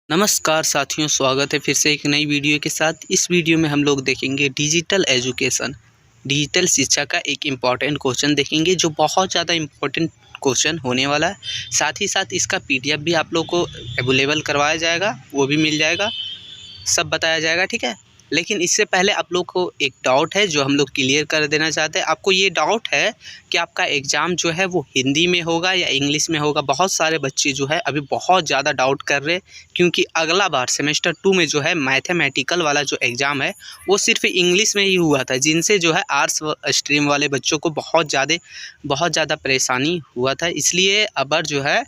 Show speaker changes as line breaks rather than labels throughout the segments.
नमस्कार साथियों, स्वागत है फिर से एक नई वीडियो के साथ। इस वीडियो में हम लोग देखेंगे डिजिटल एजुकेशन, डिजिटल शिक्षा का एक इम्पॉर्टेंट क्वेश्चन देखेंगे जो बहुत ज़्यादा इम्पोर्टेंट क्वेश्चन होने वाला है। साथ ही साथ इसका पीडीएफ भी आप लोग को अवेलेबल करवाया जाएगा, वो भी मिल जाएगा, सब बताया जाएगा, ठीक है। लेकिन इससे पहले आप लोग को एक डाउट है जो हम लोग क्लियर कर देना चाहते हैं। आपको ये डाउट है कि आपका एग्ज़ाम जो है वो हिंदी में होगा या इंग्लिश में होगा। बहुत सारे बच्चे जो है अभी बहुत ज़्यादा डाउट कर रहे हैं, क्योंकि अगला बार सेमेस्टर 2 में जो है मैथमेटिकल वाला जो एग्ज़ाम है वो सिर्फ इंग्लिश में ही हुआ था, जिनसे जो है आर्ट्स स्ट्रीम वाले बच्चों को बहुत ज़्यादा परेशानी हुआ था। इसलिए अब जो है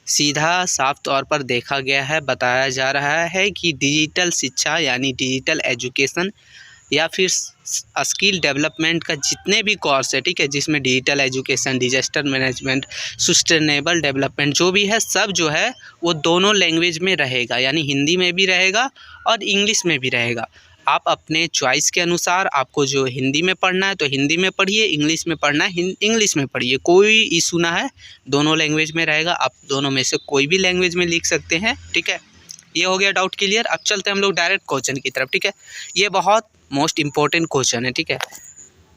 सीधा साफ तौर पर देखा गया है, बताया जा रहा है कि डिजिटल शिक्षा यानी डिजिटल एजुकेशन या फिर स्किल डेवलपमेंट का जितने भी कोर्स है, ठीक है, जिसमें digital education, disaster management, sustainable development जो भी है, सब जो है वो दोनों लैंग्वेज में रहेगा, यानी हिंदी में भी रहेगा और इंग्लिश में भी रहेगा। आप अपने चॉइस के अनुसार, आपको जो हिंदी में पढ़ना है तो हिंदी में पढ़िए, इंग्लिश में पढ़ना है इंग्लिश में पढ़िए, कोई इशू ना है, दोनों लैंग्वेज में रहेगा। आप दोनों में से कोई भी लैंग्वेज में लिख सकते हैं, ठीक है। ये हो गया डाउट क्लियर। अब चलते हैं हम लोग डायरेक्ट क्वेश्चन की तरफ, ठीक है। ये बहुत मोस्ट इम्पोर्टेंट क्वेश्चन है, ठीक है।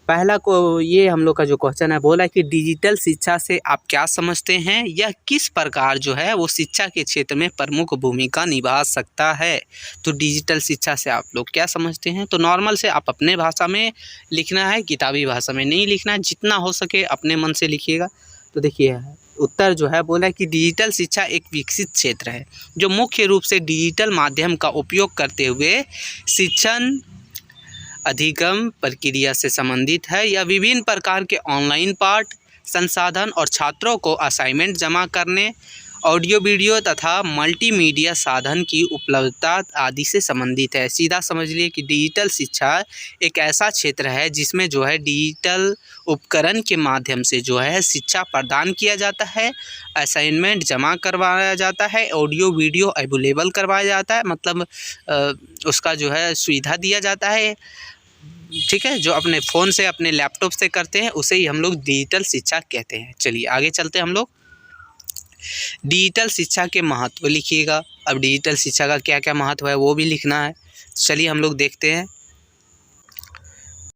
पहला को ये हम लोग का जो क्वेश्चन है, बोला कि डिजिटल शिक्षा से आप क्या समझते हैं, यह किस प्रकार जो है वो शिक्षा के क्षेत्र में प्रमुख भूमिका निभा सकता है। तो डिजिटल शिक्षा से आप लोग क्या समझते हैं, तो नॉर्मल से आप अपने भाषा में लिखना है, किताबी भाषा में नहीं लिखना है, जितना हो सके अपने मन से लिखिएगा। तो देखिए उत्तर जो है बोला कि डिजिटल शिक्षा एक विकसित क्षेत्र है जो मुख्य रूप से डिजिटल माध्यम का उपयोग करते हुए शिक्षण अधिगम प्रक्रिया से संबंधित है। यह विभिन्न प्रकार के ऑनलाइन पाठ संसाधन और छात्रों को असाइनमेंट जमा करने, ऑडियो वीडियो तथा मल्टीमीडिया साधन की उपलब्धता आदि से संबंधित है। सीधा समझ लिए कि डिजिटल शिक्षा एक ऐसा क्षेत्र है जिसमें जो है डिजिटल उपकरण के माध्यम से जो है शिक्षा प्रदान किया जाता है, असाइनमेंट जमा करवाया जाता है, ऑडियो वीडियो अवेलेबल करवाया जाता है, मतलब उसका जो है सुविधा दिया जाता है, ठीक है। जो अपने फ़ोन से, अपने लैपटॉप से करते हैं उसे ही हम लोग डिजिटल शिक्षा कहते हैं। चलिए आगे चलते हैं हम लोग। डिजिटल शिक्षा के महत्व लिखिएगा। अब डिजिटल शिक्षा का क्या क्या महत्व है वो भी लिखना है। चलिए हम लोग देखते हैं।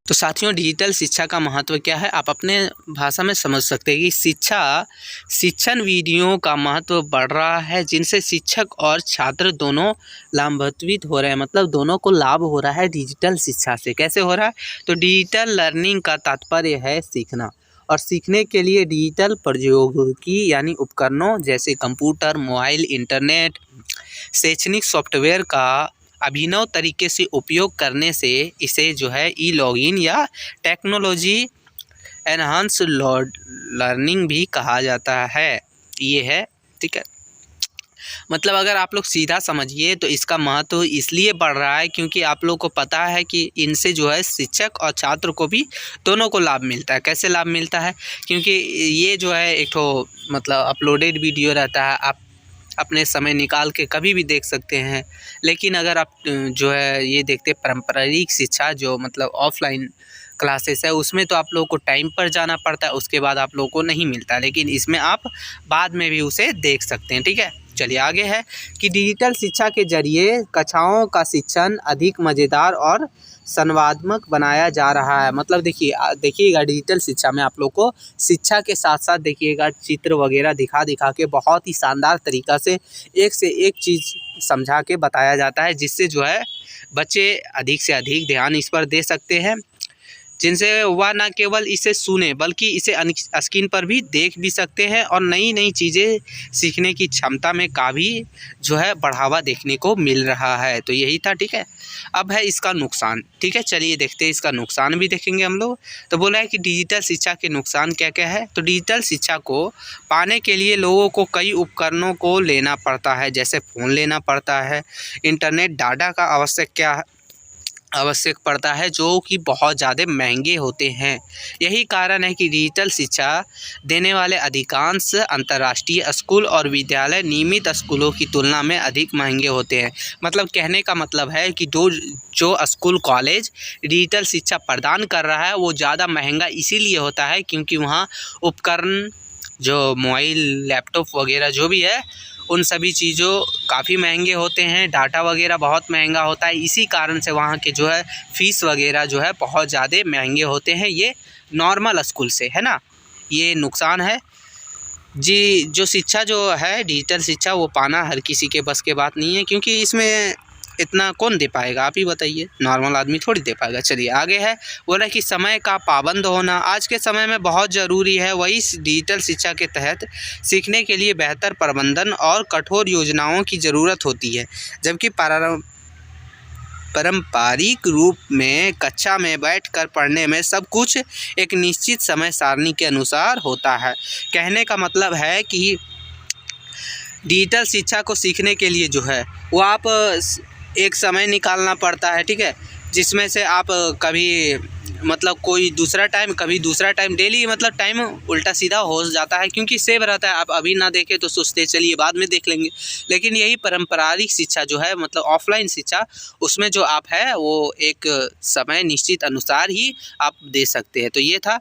तो साथियों, डिजिटल शिक्षा का महत्व क्या है आप अपने भाषा में समझ सकते हैं कि शिक्षण वीडियो का महत्व बढ़ रहा है, जिनसे शिक्षक और छात्र दोनों लाभान्वित हो रहे हैं, मतलब दोनों को लाभ हो रहा है डिजिटल शिक्षा से। कैसे हो रहा है, तो डिजिटल लर्निंग का तात्पर्य है सीखना, और सीखने के लिए डिजिटल प्रौद्योगिकी यानी उपकरणों जैसे कंप्यूटर, मोबाइल, इंटरनेट, शैक्षणिक सॉफ्टवेयर का अभिनव तरीके से उपयोग करने से इसे जो है ई लॉगिन या टेक्नोलॉजी एनहांस लर्निंग भी कहा जाता है। ये है, ठीक है। मतलब अगर आप लोग सीधा समझिए तो इसका महत्व इसलिए बढ़ रहा है क्योंकि आप लोग को पता है कि इनसे जो है शिक्षक और छात्र को भी दोनों को लाभ मिलता है। कैसे लाभ मिलता है, क्योंकि ये जो है एक तो मतलब अपलोडेड वीडियो रहता है, आप अपने समय निकाल के कभी भी देख सकते हैं। लेकिन अगर आप जो है ये देखते पारंपरिक शिक्षा जो मतलब ऑफलाइन क्लासेस है, उसमें तो आप लोगों को टाइम पर जाना पड़ता है, उसके बाद आप लोगों को नहीं मिलता। लेकिन इसमें आप बाद में भी उसे देख सकते हैं, ठीक है। चलिए आगे है कि डिजिटल शिक्षा के जरिए कक्षाओं का शिक्षण अधिक मज़ेदार और संवादात्मक बनाया जा रहा है। मतलब देखिएगा डिजिटल शिक्षा में आप लोग को शिक्षा के साथ साथ देखिएगा चित्र वगैरह दिखा के बहुत ही शानदार तरीक़ा से एक चीज़ समझा के बताया जाता है, जिससे जो है बच्चे अधिक से अधिक ध्यान इस पर दे सकते हैं, जिनसे वह न केवल इसे सुने बल्कि इसे स्क्रीन पर भी देख भी सकते हैं, और नई नई चीज़ें सीखने की क्षमता में काफ़ी जो है बढ़ावा देखने को मिल रहा है। तो यही था, ठीक है। अब है इसका नुकसान, ठीक है। चलिए देखते हैं, इसका नुकसान भी देखेंगे हम लोग। तो बोला है कि डिजिटल शिक्षा के नुकसान क्या क्या है। तो डिजिटल शिक्षा को पाने के लिए लोगों को कई उपकरणों को लेना पड़ता है, जैसे फ़ोन लेना पड़ता है, इंटरनेट डाटा का आवश्यक पड़ता है, जो कि बहुत ज़्यादा महंगे होते हैं। यही कारण है कि डिजिटल शिक्षा देने वाले अधिकांश अंतर्राष्ट्रीय स्कूल और विद्यालय नियमित स्कूलों की तुलना में अधिक महंगे होते हैं। मतलब कहने का मतलब है कि जो स्कूल कॉलेज डिजिटल शिक्षा प्रदान कर रहा है वो ज़्यादा महंगा इसीलिए होता है क्योंकि वहाँ उपकरण जो मोबाइल, लैपटॉप वगैरह जो भी है उन सभी चीज़ों काफ़ी महंगे होते हैं, डाटा वगैरह बहुत महंगा होता है, इसी कारण से वहाँ के जो है फ़ीस वगैरह जो है बहुत ज़्यादा महंगे होते हैं, ये नॉर्मल स्कूल से, है ना। ये नुकसान है जी। जो शिक्षा जो है डिजिटल शिक्षा वो पाना हर किसी के बस के बात नहीं है, क्योंकि इसमें इतना कौन दे पाएगा, आप ही बताइए, नॉर्मल आदमी थोड़ी दे पाएगा। चलिए आगे है, बोला कि समय का पाबंद होना आज के समय में बहुत ज़रूरी है। वही डिजिटल शिक्षा के तहत सीखने के लिए बेहतर प्रबंधन और कठोर योजनाओं की ज़रूरत होती है, जबकि पारंपरिक रूप में कक्षा में बैठकर पढ़ने में सब कुछ एक निश्चित समय सारणी के अनुसार होता है। कहने का मतलब है कि डिजिटल शिक्षा को सीखने के लिए जो है वो आप एक समय निकालना पड़ता है, ठीक है, जिसमें से आप कभी मतलब कोई दूसरा टाइम, कभी दूसरा टाइम, डेली मतलब टाइम उल्टा सीधा हो जाता है, क्योंकि सेव रहता है। आप अभी ना देखें तो सोचते चलिए बाद में देख लेंगे, लेकिन यही पारंपरिक शिक्षा जो है मतलब ऑफलाइन शिक्षा, उसमें जो आप है वो एक समय निश्चित अनुसार ही आप दे सकते हैं। तो ये था।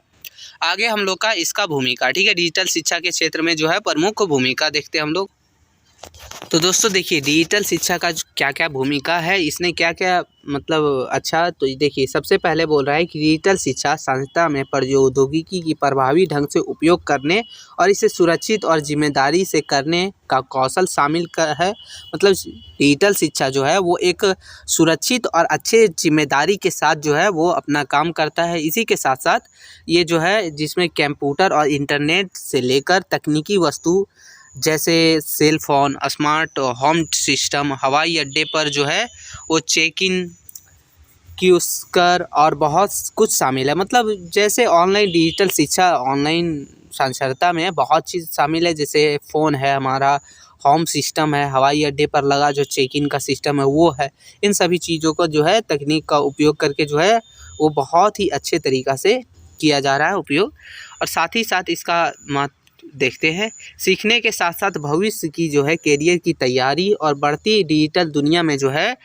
आगे हम लोग का इसका भूमिका, ठीक है, डिजिटल शिक्षा के क्षेत्र में जो है प्रमुख भूमिका देखते हैं हम लोग। तो दोस्तों देखिए डिजिटल शिक्षा का क्या क्या भूमिका है, इसने क्या क्या मतलब अच्छा, तो देखिए सबसे पहले बोल रहा है कि डिजिटल शिक्षा संस्था में प्रौद्योगिकी की प्रभावी ढंग से उपयोग करने और इसे सुरक्षित और जिम्मेदारी से करने का कौशल शामिल है। मतलब डिजिटल शिक्षा जो है वो एक सुरक्षित और अच्छे जिम्मेदारी के साथ जो है वो अपना काम करता है। इसी के साथ साथ ये जो है जिसमें कंप्यूटर और इंटरनेट से लेकर तकनीकी वस्तु जैसे cell phone, smart home system, हवाई अड्डे पर जो है वो चेक इन कियोस्कर और बहुत कुछ शामिल है। मतलब जैसे ऑनलाइन डिजिटल शिक्षा, ऑनलाइन साक्षरता में बहुत चीज़ शामिल है, जैसे फ़ोन है हमारा, होम सिस्टम है, हवाई अड्डे पर लगा जो चेक इन का सिस्टम है वो है। इन सभी चीज़ों को जो है तकनीक का उपयोग करके जो है वो बहुत ही अच्छे तरीक़ा से किया जा रहा है उपयोग। और साथ ही साथ इसका देखते हैं, सीखने के साथ साथ भविष्य की जो है करियर की तैयारी और बढ़ती डिजिटल दुनिया में जो है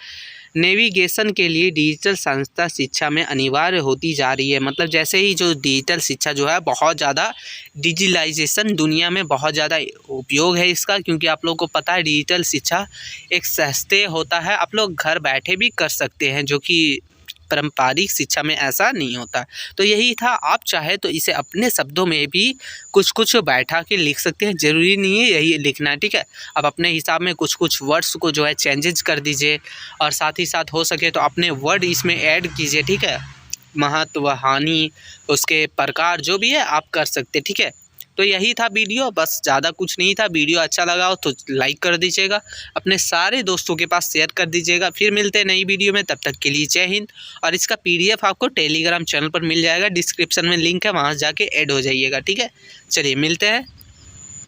नेविगेशन के लिए डिजिटल संस्था शिक्षा में अनिवार्य होती जा रही है। मतलब जैसे ही जो डिजिटल शिक्षा जो है बहुत ज़्यादा डिजिटलाइजेशन दुनिया में बहुत ज़्यादा उपयोग है इसका, क्योंकि आप लोग को पता है डिजिटल शिक्षा एक सस्ते होता है, आप लोग घर बैठे भी कर सकते हैं, जो कि पारंपरिक शिक्षा में ऐसा नहीं होता। तो यही था, आप चाहे तो इसे अपने शब्दों में भी कुछ कुछ बैठा के लिख सकते हैं, ज़रूरी नहीं है यही लिखना है, ठीक है। आप अपने हिसाब में कुछ कुछ वर्ड्स को जो है चेंजेस कर दीजिए, और साथ ही साथ हो सके तो अपने वर्ड इसमें ऐड कीजिए, ठीक है। महत्व, हानि, उसके प्रकार जो भी है आप कर सकते, ठीक है। तो यही था वीडियो, बस ज़्यादा कुछ नहीं था। वीडियो अच्छा लगा हो तो लाइक कर दीजिएगा, अपने सारे दोस्तों के पास शेयर कर दीजिएगा। फिर मिलते हैं नई वीडियो में, तब तक के लिए जय हिंद। और इसका PDF आपको टेलीग्राम चैनल पर मिल जाएगा, डिस्क्रिप्शन में लिंक है, वहाँ जाके ऐड हो जाइएगा, ठीक है। चलिए मिलते हैं।